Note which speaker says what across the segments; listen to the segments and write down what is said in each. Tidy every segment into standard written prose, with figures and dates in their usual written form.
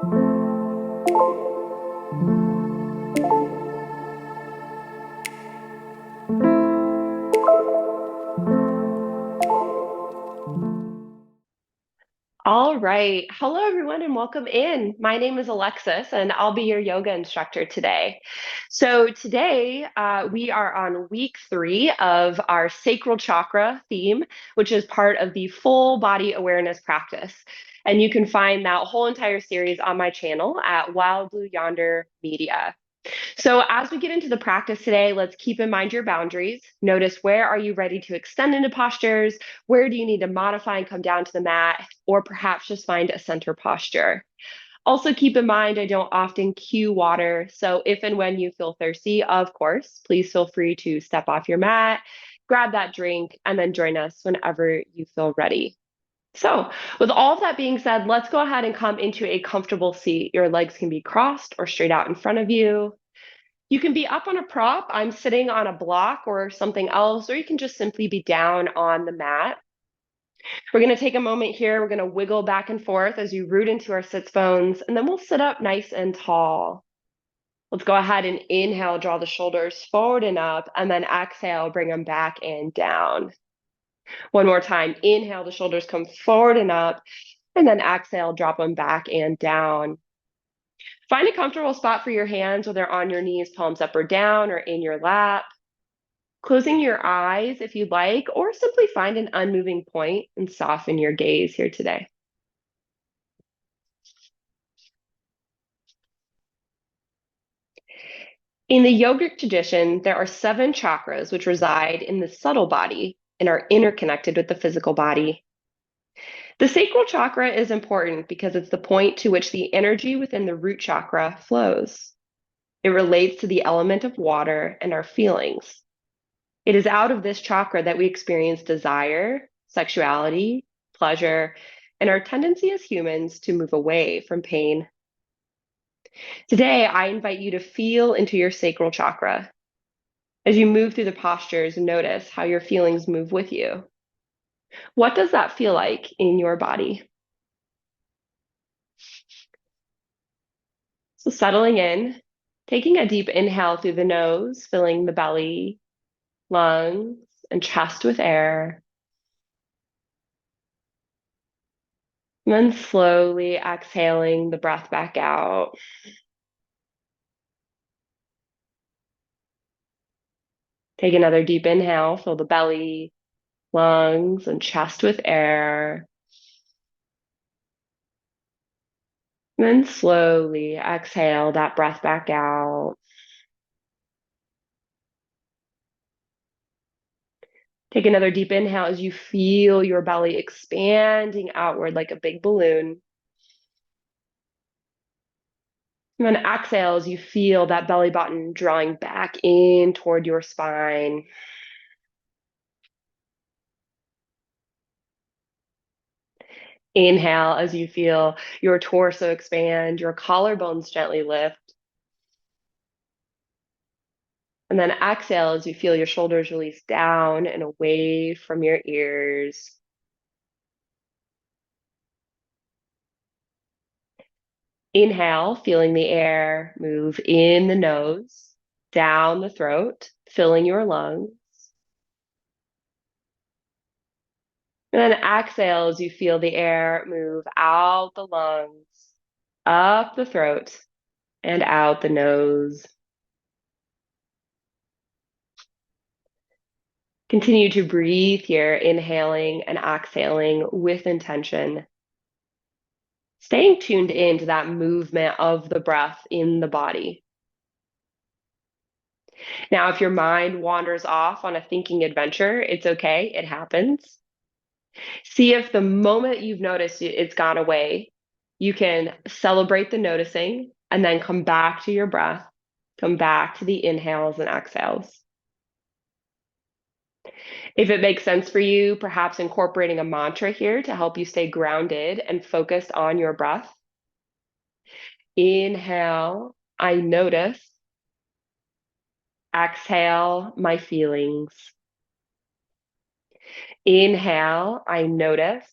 Speaker 1: All right. Hello, everyone, and welcome in. My name is Alexis, and I'll be your yoga instructor today. So, today we are on week 3 of our Sacral Chakra theme, which is part of the full body awareness practice. And you can find that whole entire series on my channel at Wild Blue Yonder Media. So as we get into the practice today, let's keep in mind your boundaries. Notice, where are you ready to extend into postures? Where do you need to modify and come down to the mat? Or perhaps just find a center posture. Also keep in mind, I don't often cue water. So if and when you feel thirsty, of course, please feel free to step off your mat, grab that drink, and then join us whenever you feel ready. So, with all of that being said, let's go ahead and come into a comfortable seat. Your legs can be crossed or straight out in front of you. You can be up on a prop. I'm sitting on a block or something else, or you can just simply be down on the mat. We're going to take a moment here. We're going to wiggle back and forth as you root into our sits bones, and then we'll sit up nice and tall. Let's go ahead and inhale, draw the shoulders forward and up, and then exhale, bring them back and down. One more time. Inhale, the shoulders come forward and up, and then exhale, drop them back and down. Find a comfortable spot for your hands, whether on your knees, palms up or down, or in your lap. Closing your eyes if you'd like, or simply find an unmoving point and soften your gaze here today. In the yogic tradition, there are 7 chakras which reside in the subtle body and are interconnected with the physical body. The sacral chakra is important because it's the point to which the energy within the root chakra flows. It relates to the element of water and our feelings. It is out of this chakra that we experience desire, sexuality, pleasure, and our tendency as humans to move away from pain. Today, I invite you to feel into your sacral chakra. As you move through the postures, notice how your feelings move with you. What does that feel like in your body? So, settling in, taking a deep inhale through the nose, filling the belly, lungs, and chest with air. And then slowly exhaling the breath back out. Take another deep inhale, fill the belly, lungs, and chest with air. And then slowly exhale that breath back out. Take another deep inhale as you feel your belly expanding outward like a big balloon. And then exhale as you feel that belly button drawing back in toward your spine. Inhale as you feel your torso expand, your collarbones gently lift. And then exhale as you feel your shoulders release down and away from your ears. Inhale, feeling the air move in the nose, down the throat, filling your lungs. And then exhale as you feel the air move out the lungs, up the throat, and out the nose. Continue to breathe here, inhaling and exhaling with intention. Staying tuned into that movement of the breath in the body. Now, if your mind wanders off on a thinking adventure, it's okay, it happens. See if the moment you've noticed it's gone away, you can celebrate the noticing and then come back to your breath, come back to the inhales and exhales. If it makes sense for you, perhaps incorporating a mantra here to help you stay grounded and focused on your breath. Inhale, I notice. Exhale, my feelings. Inhale, I notice.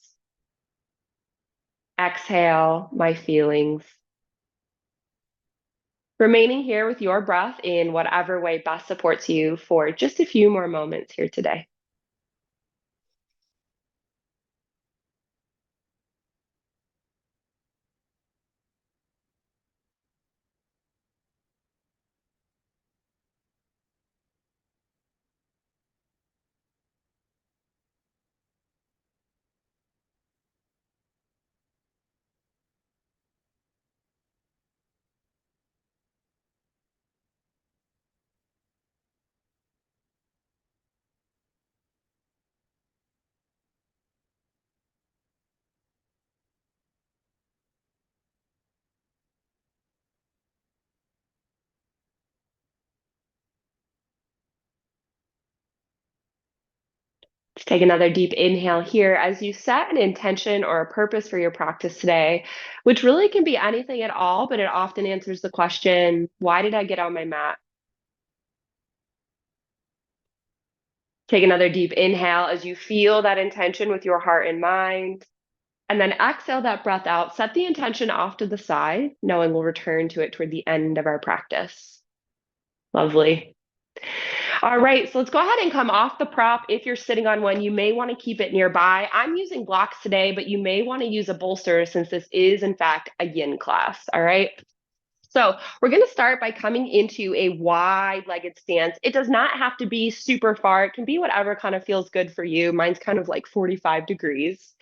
Speaker 1: Exhale, my feelings. Remaining here with your breath in whatever way best supports you for just a few more moments here today. Let's take another deep inhale here as you set an intention or a purpose for your practice today, which really can be anything at all, but it often answers the question, why did I get on my mat? Take another deep inhale as you feel that intention with your heart and mind. And then exhale that breath out. Set the intention off to the side, knowing we'll return to it toward the end of our practice. Lovely. All right, so let's go ahead and come off the prop. If you're sitting on one, you may want to keep it nearby. I'm using blocks today, but you may want to use a bolster since this is, in fact, a yin class. All right. So we're going to start by coming into a wide-legged stance. It does not have to be super far. It can be whatever kind of feels good for you. Mine's kind of like 45 degrees.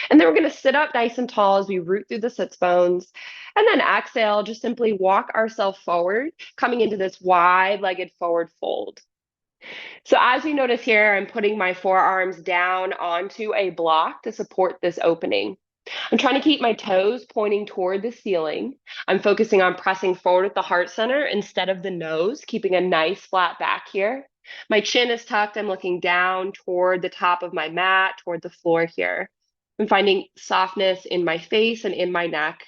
Speaker 1: And then we're going to sit up nice and tall as we root through the sits bones. And then exhale, just simply walk ourselves forward, coming into this wide-legged forward fold. So as you notice here, I'm putting my forearms down onto a block to support this opening. I'm trying to keep my toes pointing toward the ceiling. I'm focusing on pressing forward at the heart center instead of the nose, keeping a nice flat back here. My chin is tucked. I'm looking down toward the top of my mat, toward the floor here. I'm finding softness in my face and in my neck.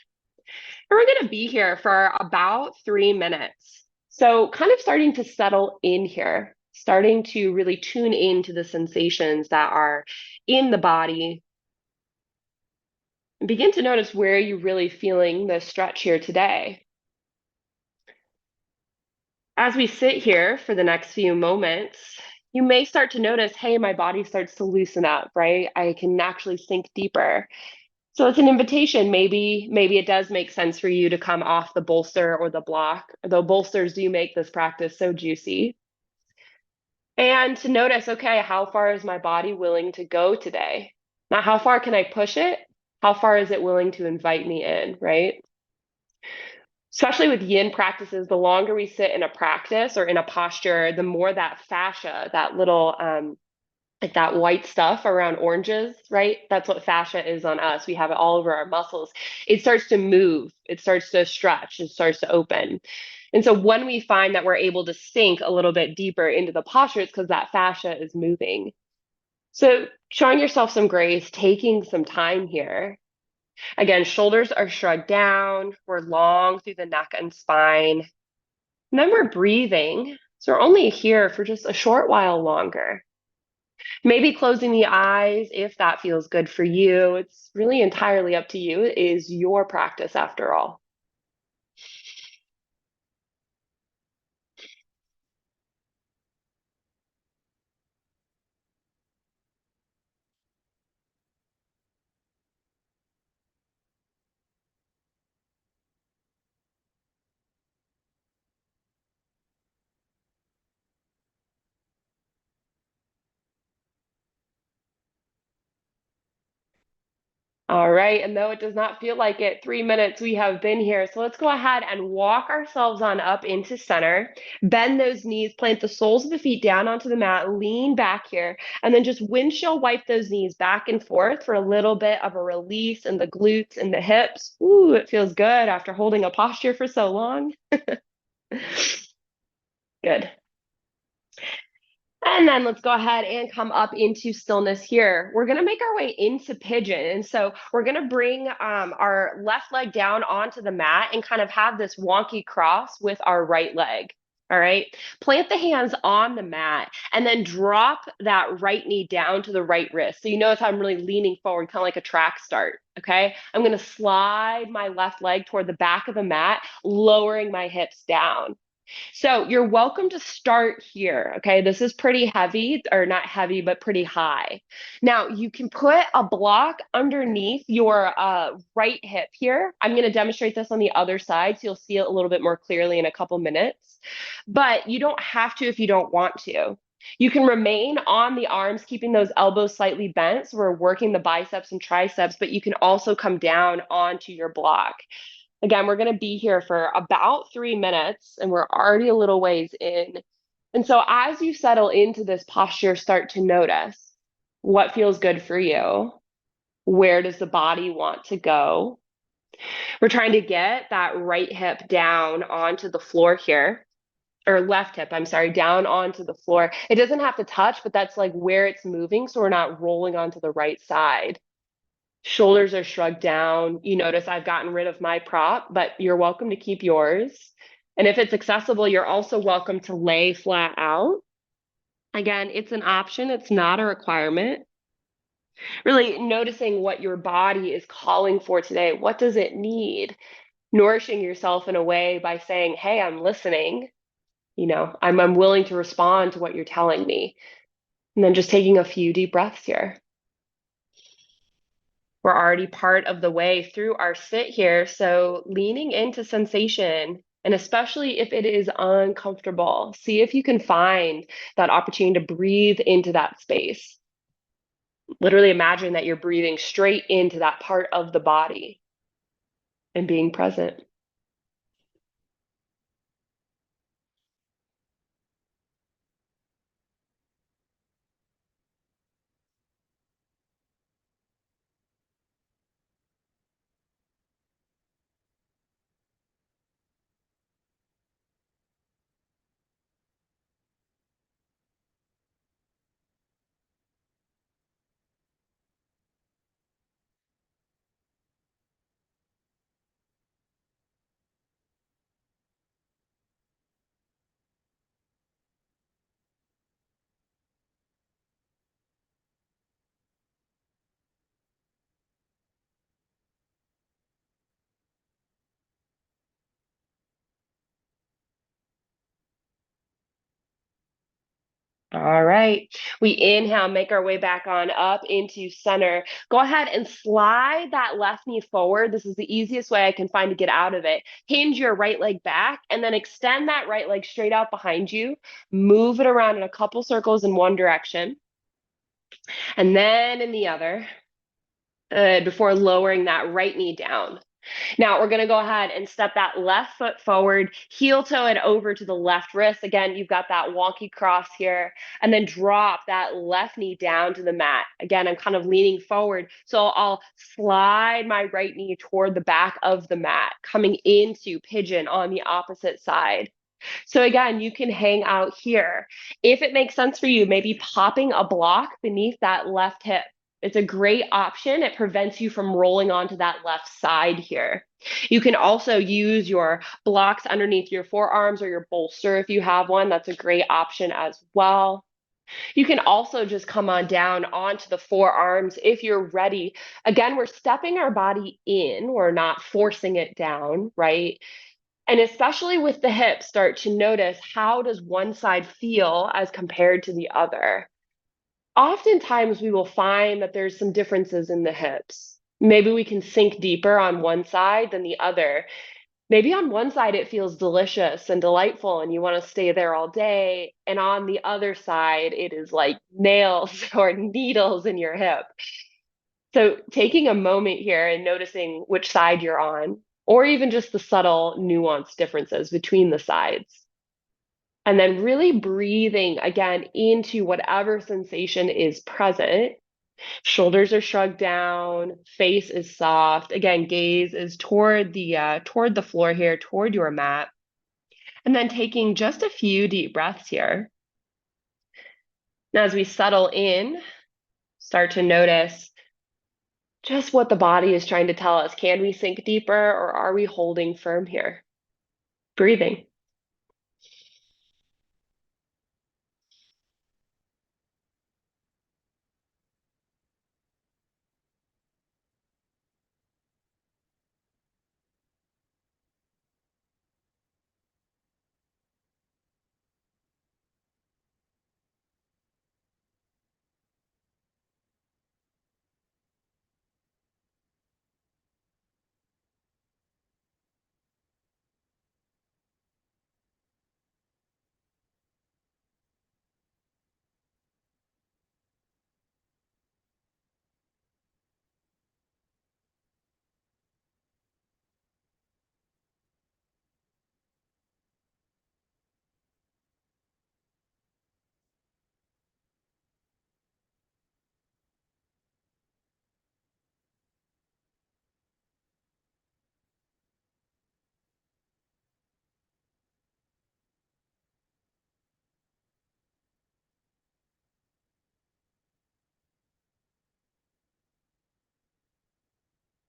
Speaker 1: And we're going to be here for about 3 minutes. So kind of starting to settle in here, starting to really tune into the sensations that are in the body. And begin to notice where you're really feeling the stretch here today. As we sit here for the next few moments, you may start to notice, hey, my body starts to loosen up, right? I can actually sink deeper. So it's an invitation. Maybe it does make sense for you to come off the bolster or the block, though bolsters do make this practice so juicy. And to notice, okay, how far is my body willing to go today? Not how far can I push it? How far is it willing to invite me in, right? Especially with yin practices, the longer we sit in a practice or in a posture, the more that fascia, that little like that white stuff around oranges, right? That's what fascia is on us. We have it all over our muscles. It starts to move, it starts to stretch, it starts to open. And so when we find that we're able to sink a little bit deeper into the posture, it's because that fascia is moving. So showing yourself some grace, taking some time here. Again, shoulders are shrugged down. We're long through the neck and spine. And then we're breathing. So we're only here for just a short while longer. Maybe closing the eyes if that feels good for you. It's really entirely up to you. It is your practice after all. All right, and though it does not feel like it, 3 minutes we have been here. So let's go ahead and walk ourselves on up into center. Bend those knees, plant the soles of the feet down onto the mat, lean back here, and then just windshield wipe those knees back and forth for a little bit of a release in the glutes and the hips. Ooh, it feels good after holding a posture for so long. Good. And then let's go ahead and come up into stillness here. We're going to make our way into pigeon. And so we're going to bring our left leg down onto the mat and kind of have this wonky cross with our right leg. All right. Plant the hands on the mat and then drop that right knee down to the right wrist. So you notice how I'm really leaning forward, kind of like a track start. Okay. I'm going to slide my left leg toward the back of the mat, lowering my hips down. So you're welcome to start here. Okay. This is pretty heavy, or not heavy, but pretty high. Now you can put a block underneath your right hip here. I'm going to demonstrate this on the other side, so you'll see it a little bit more clearly in a couple minutes. But you don't have to if you don't want to. You can remain on the arms, keeping those elbows slightly bent. So we're working the biceps and triceps, but you can also come down onto your block. Again, we're going to be here for about 3 minutes, and we're already a little ways in. And so as you settle into this posture, start to notice what feels good for you. Where does the body want to go? We're trying to get that right hip down onto the floor here, or left hip, I'm sorry, down onto the floor. It doesn't have to touch, but that's like where it's moving, so we're not rolling onto the right side. Shoulders are shrugged down. You notice I've gotten rid of my prop, but you're welcome to keep yours. And if it's accessible, you're also welcome to lay flat out. Again, it's an option, it's not a requirement. Really noticing what your body is calling for today. What does it need? Nourishing yourself in a way by saying, hey, I'm listening. I'm willing to respond to what you're telling me. And then just taking a few deep breaths here. We're already part of the way through our sit here. So leaning into sensation, and especially if it is uncomfortable, see if you can find that opportunity to breathe into that space. Literally imagine that you're breathing straight into that part of the body and being present. All right. We inhale, make our way back on up into center. Go ahead and slide that left knee forward. This is the easiest way I can find to get out of it. Hinge your right leg back and then extend that right leg straight out behind you. Move it around in a couple circles in one direction and then in the other before lowering that right knee down. Now we're going to go ahead and step that left foot forward, heel toe it over to the left wrist. Again, you've got that wonky cross here, and then drop that left knee down to the mat. Again, I'm kind of leaning forward. So I'll slide my right knee toward the back of the mat, coming into pigeon on the opposite side. So again, you can hang out here. If it makes sense for you, maybe popping a block beneath that left hip. It's a great option. It prevents you from rolling onto that left side here. You can also use your blocks underneath your forearms or your bolster if you have one. That's a great option as well. You can also just come on down onto the forearms if you're ready. Again, we're stepping our body in. We're not forcing it down, right? And especially with the hips, start to notice, how does one side feel as compared to the other? Oftentimes we will find that there's some differences in the hips. Maybe we can sink deeper on one side than the other. Maybe on one side it feels delicious and delightful and you want to stay there all day. And on the other side, it is like nails or needles in your hip. So taking a moment here and noticing which side you're on, or even just the subtle nuanced differences between the sides. And then really breathing again into whatever sensation is present. Shoulders are shrugged down, face is soft. Again, gaze is toward the floor here, toward your mat. And then taking just a few deep breaths here. Now, as we settle in, start to notice just what the body is trying to tell us. Can we sink deeper or are we holding firm here? Breathing.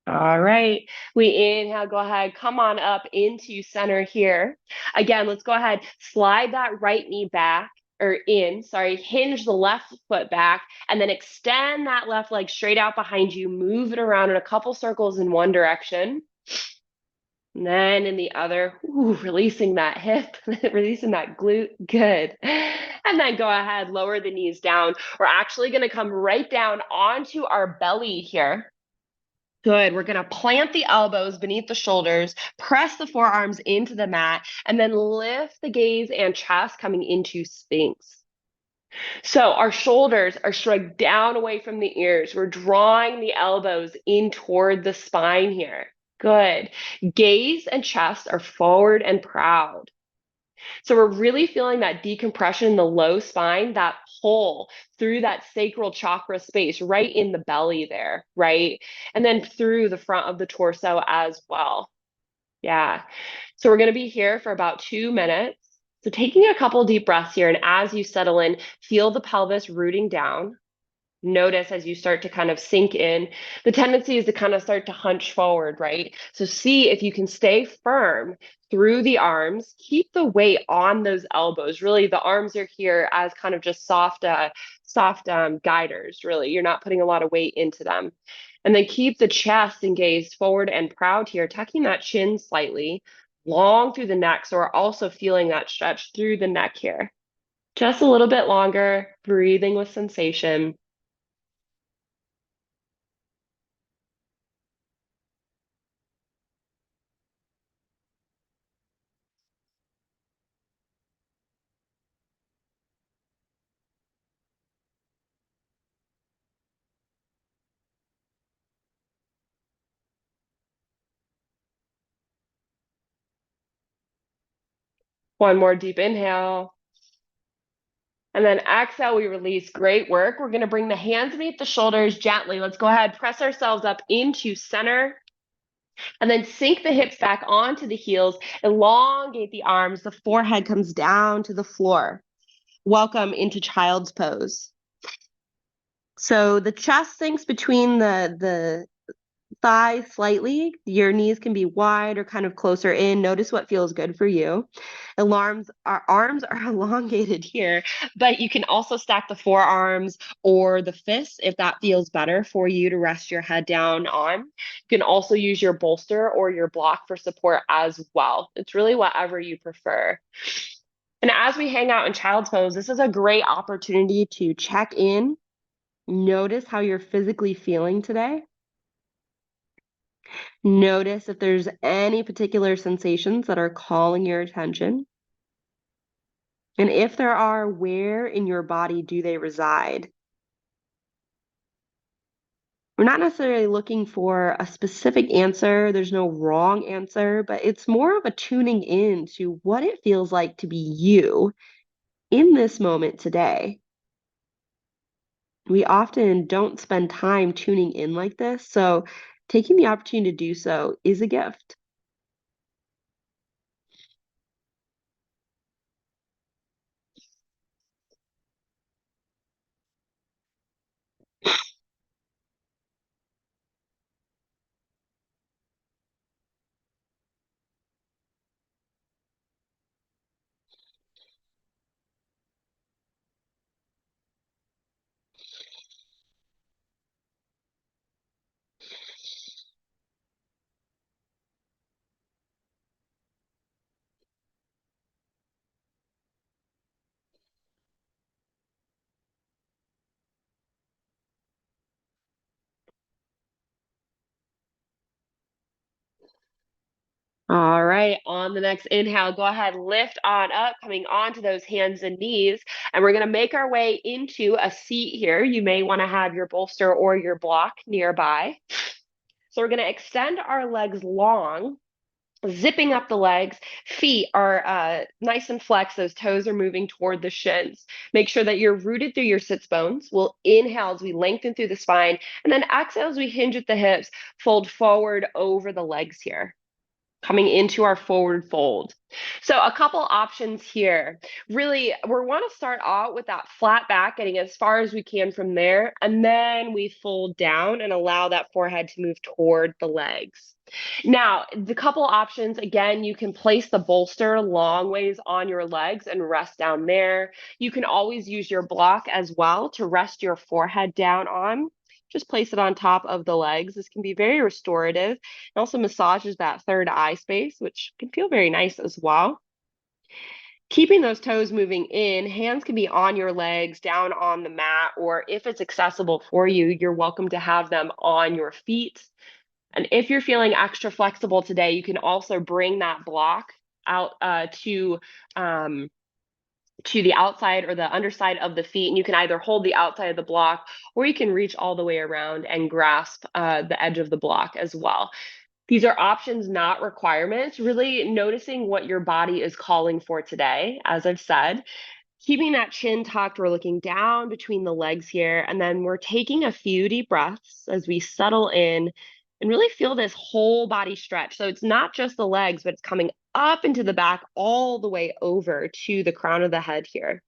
Speaker 1: All right. We inhale, go ahead, come on up into center here. Again, let's go ahead, slide that right knee back or in, sorry, hinge the left foot back, and then extend that left leg straight out behind you. Move it around in a couple circles in one direction. And then in the other, ooh, releasing that hip, releasing that glute. Good. And then go ahead, lower the knees down. We're actually going to come right down onto our belly here. Good. We're going to plant the elbows beneath the shoulders, press the forearms into the mat, and then lift the gaze and chest coming into Sphinx. So our shoulders are shrugged down away from the ears. We're drawing the elbows in toward the spine here. Good. Gaze and chest are forward and proud. So we're really feeling that decompression in the low spine, that pull through that sacral chakra space right in the belly there, right? And then through the front of the torso as well. Yeah. So we're going to be here for about 2 minutes. So taking a couple deep breaths here, and as you settle in, feel the pelvis rooting down. Notice as you start to kind of sink in, the tendency is to kind of start to hunch forward, right? So see if you can stay firm through the arms, keep the weight on those elbows. Really, the arms are here as kind of just soft guiders, really. You're not putting a lot of weight into them. And then keep the chest engaged forward and proud here, tucking that chin slightly, long through the neck. So we're also feeling that stretch through the neck here. Just a little bit longer, breathing with sensation. One more deep inhale. And then exhale, we release. Great work. We're going to bring the hands beneath the shoulders gently. Let's go ahead, press ourselves up into center. And then sink the hips back onto the heels. Elongate the arms. The forehead comes down to the floor. Welcome into child's pose. So the chest sinks between the thighs slightly. Your knees can be wide or kind of closer in. Notice what feels good for you. Our arms are elongated here, but you can also stack the forearms or the fists if that feels better for you to rest your head down on. You can also use your bolster or your block for support as well. It's really whatever you prefer. And as we hang out in child's pose, this is a great opportunity to check in. Notice how you're physically feeling today. Notice if there's any particular sensations that are calling your attention. And if there are, where in your body do they reside? We're not necessarily looking for a specific answer. There's no wrong answer, but it's more of a tuning in to what it feels like to be you in this moment today. We often don't spend time tuning in like this, so taking the opportunity to do so is a gift. All right, on the next inhale, go ahead, lift on up, coming onto those hands and knees. And we're going to make our way into a seat here. You may want to have your bolster or your block nearby. So we're going to extend our legs long, zipping up the legs. Feet are nice and flexed. Those toes are moving toward the shins. Make sure that you're rooted through your sits bones. We'll inhale as we lengthen through the spine, and then exhale as we hinge at the hips, fold forward over the legs here. coming into our forward fold. So a couple options here. Really, we want to start out with that flat back, getting as far as we can from there, and then we fold down and allow that forehead to move toward the legs. Now, the couple options, again, you can place the bolster long ways on your legs and rest down there. You can always use your block as well to rest your forehead down on. Just place it on top of the legs. This can be very restorative. It also massages that third eye space, which can feel very nice as well. Keeping those toes moving in, hands can be on your legs, down on the mat, or if it's accessible for you, you're welcome to have them on your feet. And if you're feeling extra flexible today, you can also bring that block out to the outside or the underside of the feet, and you can either hold the outside of the block or you can reach all the way around and grasp the edge of the block as well. These are options, not requirements. Really noticing what your body is calling for today, as I've said. Keeping that chin tucked, we're looking down between the legs here, and then we're taking a few deep breaths as we settle in and really feel this whole body stretch. So it's not just the legs, but it's coming up into the back all the way over to the crown of the head here.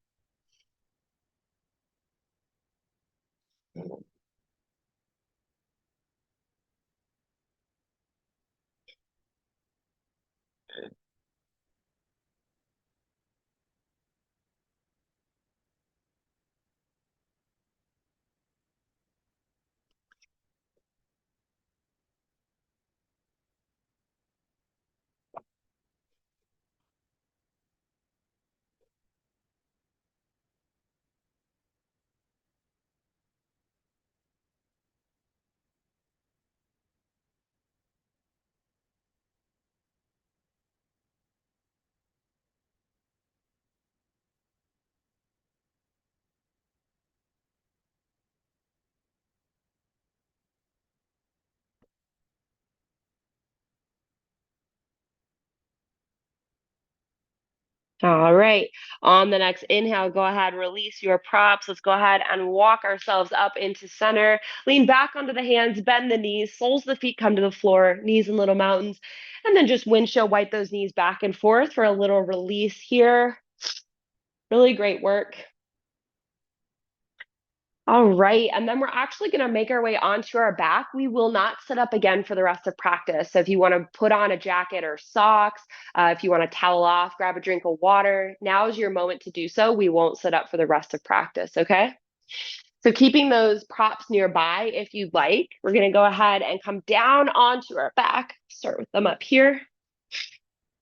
Speaker 1: All right. On the next inhale, go ahead, release your props. Let's go ahead and walk ourselves up into center. Lean back onto the hands, bend the knees, soles of the feet come to the floor, knees in little mountains. And then just windshield wipe those knees back and forth for a little release here. Really great work. All right, and then we're actually going to make our way onto our back. We will not sit up again for the rest of practice. So if you want to put on a jacket or socks, if you want to towel off, grab a drink of water, now is your moment to do so. We won't sit up for the rest of practice, okay? So keeping those props nearby if you'd like, we're going to go ahead and come down onto our back. Start with them up here.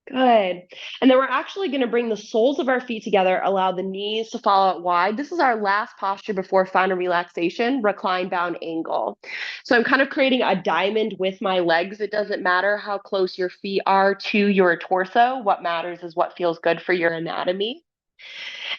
Speaker 1: Good. And then we're actually going to bring the soles of our feet together, allow the knees to fall out wide. This is our last posture before final relaxation, recline bound angle. So I'm kind of creating a diamond with my legs. It doesn't matter how close your feet are to your torso. What matters is what feels good for your anatomy.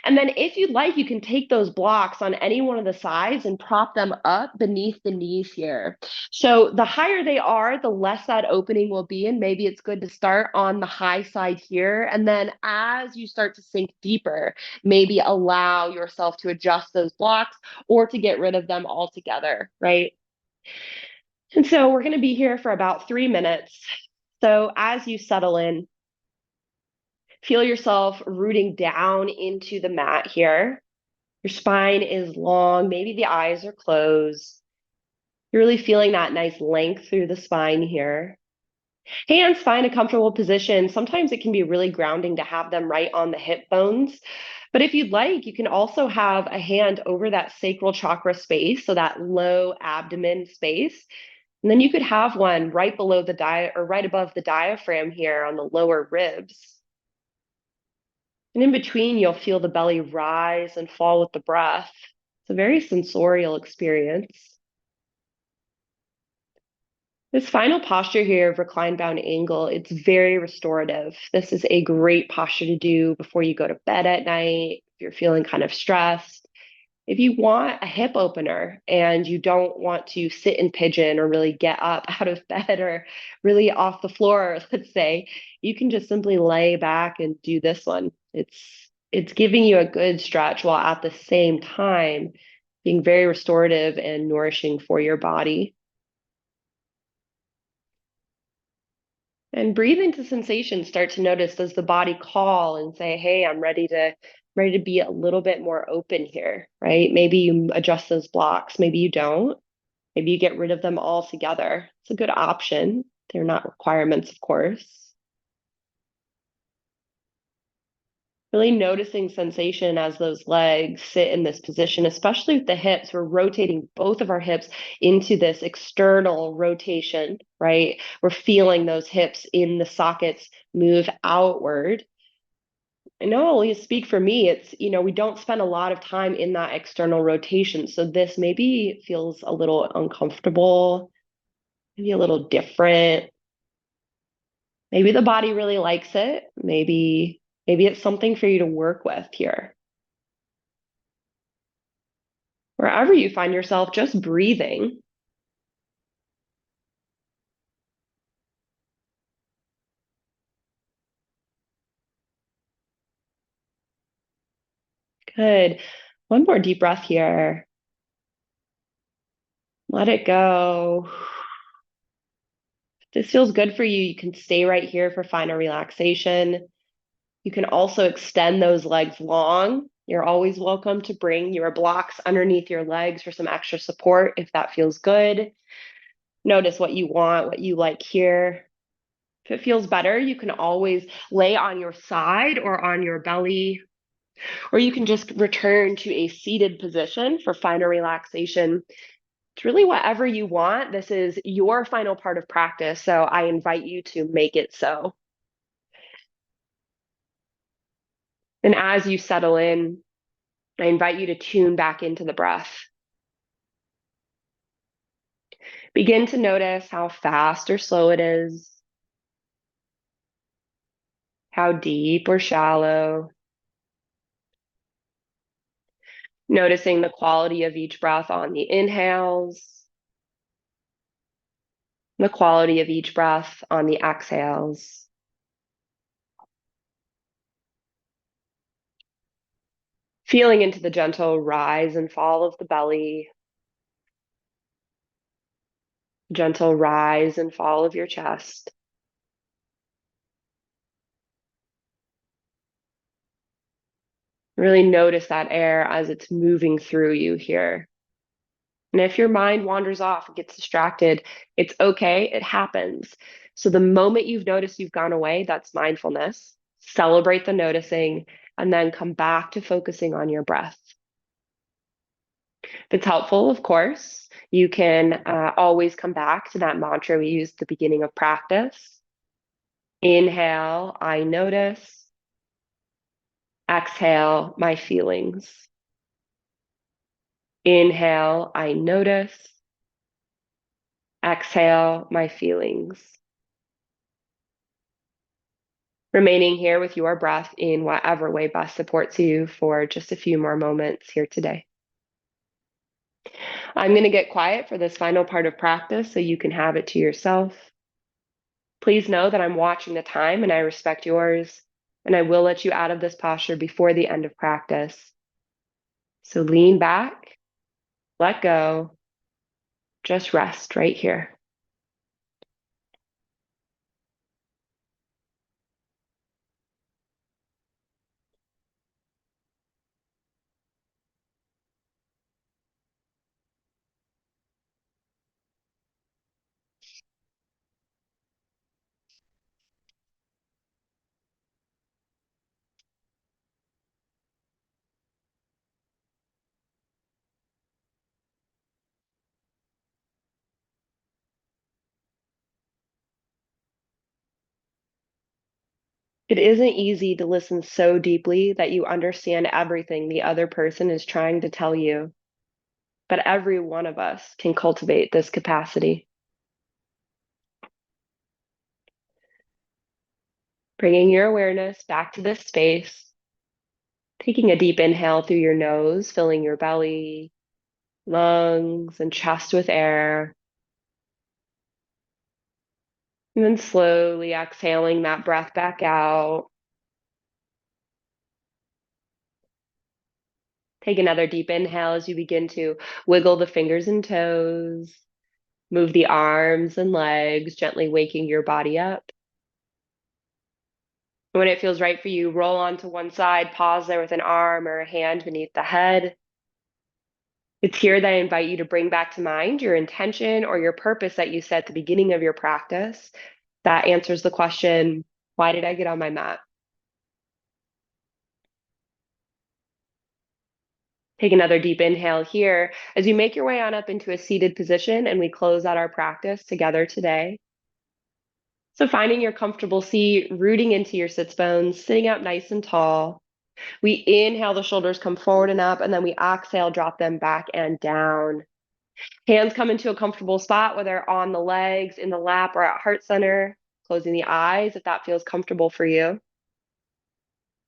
Speaker 1: And then if you'd like, you can take those blocks on any one of the sides and prop them up beneath the knees here. So the higher they are, the less that opening will be. And maybe it's good to start on the high side here. And then as you start to sink deeper, maybe allow yourself to adjust those blocks or to get rid of them altogether, right? And so we're going to be here for about 3 minutes. So as you settle in, feel yourself rooting down into the mat here. Your spine is long, maybe the eyes are closed. You're really feeling that nice length through the spine here. Hands find a comfortable position. Sometimes it can be really grounding to have them right on the hip bones. But if you'd like, you can also have a hand over that sacral chakra space, so that low abdomen space. And then you could have one right below the or right above the diaphragm here on the lower ribs. And in between, you'll feel the belly rise and fall with the breath. It's a very sensorial experience. This final posture here of recline bound angle, it's very restorative. This is a great posture to do before you go to bed at night, if you're feeling kind of stressed. If you want a hip opener and you don't want to sit in pigeon or really get up out of bed or really off the floor, let's say, you can just simply lay back and do this one. It's giving you a good stretch while at the same time being very restorative and nourishing for your body. And breathe into sensation. Start to notice, does the body call and say, hey, I'm ready to be a little bit more open here, right? Maybe you adjust those blocks, maybe you don't. Maybe you get rid of them altogether. It's a good option. They're not requirements, of course. Really noticing sensation as those legs sit in this position, especially with the hips. We're rotating both of our hips into this external rotation, right? We're feeling those hips in the sockets move outward. I know I'll only speak for me. It's, we don't spend a lot of time in that external rotation. So this maybe feels a little uncomfortable, maybe a little different. Maybe the body really likes it. Maybe it's something for you to work with here. Wherever you find yourself, just breathing. Good. One more deep breath here. Let it go. If this feels good for you, you can stay right here for final relaxation. You can also extend those legs long. You're always welcome to bring your blocks underneath your legs for some extra support if that feels good. Notice what you want, what you like here. If it feels better, you can always lay on your side or on your belly, or you can just return to a seated position for final relaxation. It's really whatever you want. This is your final part of practice, so I invite you to make it so. And as you settle in, I invite you to tune back into the breath. Begin to notice how fast or slow it is, how deep or shallow. Noticing the quality of each breath on the inhales, the quality of each breath on the exhales. Feeling into the gentle rise and fall of the belly, gentle rise and fall of your chest. Really notice that air as it's moving through you here. And if your mind wanders off and gets distracted, it's okay, it happens. So the moment you've noticed you've gone away, that's mindfulness. Celebrate the noticing and then come back to focusing on your breath. If it's helpful, of course, you can always come back to that mantra we used at the beginning of practice. Inhale, I notice. Exhale, my feelings. Inhale, I notice. Exhale, my feelings. Remaining here with your breath in whatever way best supports you for just a few more moments here today. I'm going to get quiet for this final part of practice so you can have it to yourself. Please know that I'm watching the time and I respect yours, and I will let you out of this posture before the end of practice. So lean back, let go, just rest right here. It isn't easy to listen so deeply that you understand everything the other person is trying to tell you, but every one of us can cultivate this capacity. Bringing your awareness back to this space, taking a deep inhale through your nose, filling your belly, lungs, and chest with air. And then slowly exhaling that breath back out. Take another deep inhale as you begin to wiggle the fingers and toes, move the arms and legs, gently waking your body up. When it feels right for you, roll onto one side, pause there with an arm or a hand beneath the head. It's here that I invite you to bring back to mind your intention or your purpose that you set at the beginning of your practice. That answers the question, why did I get on my mat? Take another deep inhale here as you make your way on up into a seated position and we close out our practice together today. So finding your comfortable seat, rooting into your sits bones, sitting up nice and tall. We inhale, the shoulders come forward and up, and then we exhale, drop them back and down. Hands come into a comfortable spot, whether on the legs, in the lap, or at heart center. Closing the eyes if that feels comfortable for you.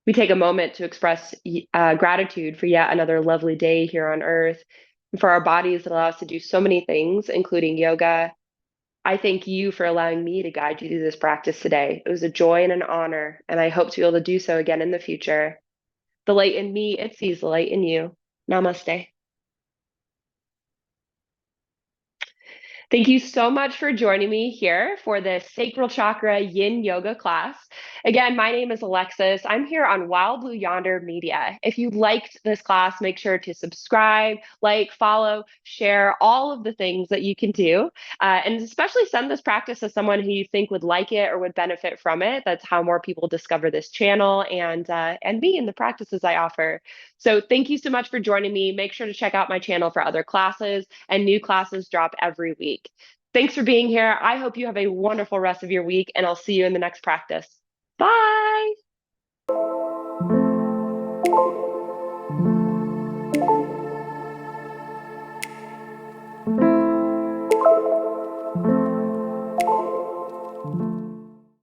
Speaker 1: We take a moment to express gratitude for yet another lovely day here on earth, and for our bodies that allow us to do so many things, including yoga. I thank you for allowing me to guide you through this practice today. It was a joy and an honor, and I hope to be able to do so again in the future. The light in me, it sees the light in you. Namaste. Thank you so much for joining me here for this Sacral Chakra Yin Yoga class. Again, my name is Alexis. I'm here on Wild Blue Yonder Media. If you liked this class, make sure to subscribe, like, follow, share all of the things that you can do. And especially send this practice to someone who you think would like it or would benefit from it. That's how more people discover this channel and me and the practices I offer. So thank you so much for joining me. Make sure to check out my channel for other classes, and new classes drop every week. Thanks for being here. I hope you have a wonderful rest of your week, and I'll see you in the next practice. Bye.